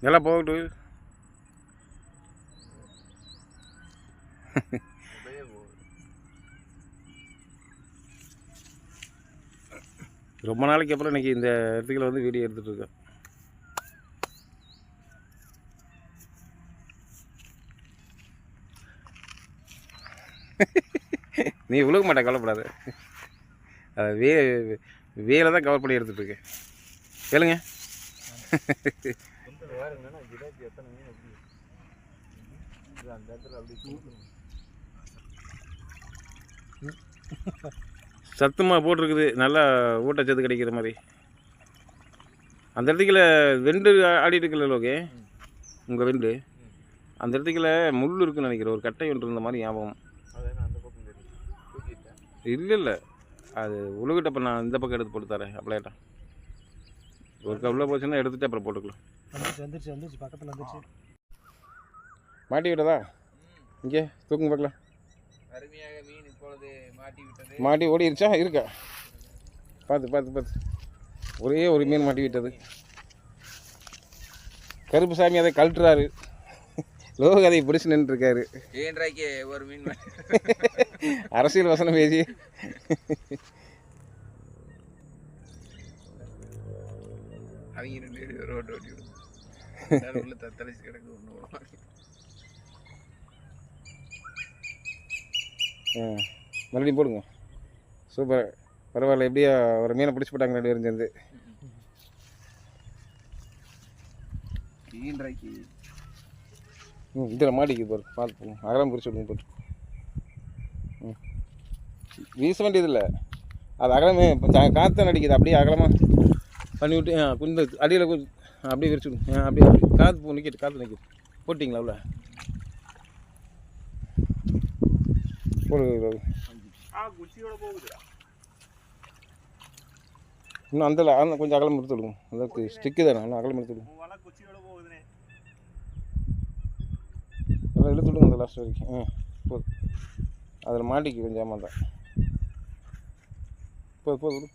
எல்லாம் போகட்டு. ரொம்ப நாளைக்கு அப்புறம் இன்றைக்கி இந்த இடத்துக்குள்ள வந்து வீடியோ எடுத்துகிட்டு இருக்கேன். நீ விழுக மாட்டேன், கவலைப்படாது. வேலை தான் கவர் பண்ணி எடுத்துகிட்டு இருக்கேன். கேளுங்க. சத்துமாக போட்டிருக்குது, நல்லா ஊட்டச்சத்து கிடைக்கிற மாதிரி. அந்த இடத்துக்குள்ள வெண்டு ஆடிட்டு இருக்குல்ல லோகே, உங்கள் வெண்டு அந்த இடத்துக்குள்ள முள் இருக்குன்னு நினைக்கிறேன். ஒரு கட்டை ஒன்று இருந்த மாதிரி ஞாபகம். இல்லை இல்லை, அது உழுகிட்டப்போ நான் இந்த பக்கம் எடுத்து போட்டு தரேன். அப்படியேட்டா ஒரு கவுல போச்சுன்னா எடுத்துகிட்டு அப்புறம் போட்டுக்கலாம். வந்துருச்சு பக்கத்தில் வந்துருச்சு. மாட்டி விட்டதா? இங்கே தூக்குங்க பார்க்கலாம். அருமையாக மீன் இப்பொழுது மாட்டி விட்டது. மாட்டி ஓடிடுச்சா? இருக்கா? பார்த்து ஒரே ஒரு மீன் மாட்டி விட்டது. கருப்பு சாமி அதை கழட்டுறாரு. லோக அதை பிடிச்சி நின்றுருக்காரு. ஏன்றாய்க்கு ஒரு மீன் அரசியல் வசனம் பேசி அவங்க 2 பேரும் ரோட்டு ஓட்டி விடும். உள்ள தத்தளிச்சு கிடக்கு ஒன்று. மறுபடியும் போடுங்க. சூப்பர், பரவாயில்ல. எப்படியா ஒரு மீனை பிடிச்சி போட்டாங்க 2 பேரும் சேர்ந்து. ஏன்றாய்க்கு இதில் மாட்டிக்கு போகிற பார்த்து போங்க. அகலம் பிடிச்சி விடுங்க போட்டு. வீச வேண்டியது இல்லை, அது அகலமே காற்று அடிக்குது. அப்படியே அகலமாக பண்ணி விட்டு குந்த அடியில் அப்படியே விரிச்சு விடுங்க. அப்படியே காற்று நிற்கிட்டு, காற்று நிற்கிது. போட்டிங்களா உள்ள போடு. இன்னும் அந்த கொஞ்சம் அகலம் எடுத்து விடுங்க. அதாவது ஸ்டிக்கு தானே, இன்னும் அகலம் எடுத்து விடுங்க. எல்லாம் எடுத்து விடுங்க அந்த லாஸ்ட் வரைக்கும். போதும், அதில் மாட்டிக்கு கொஞ்சம். ஆமாம் தான், போதும்.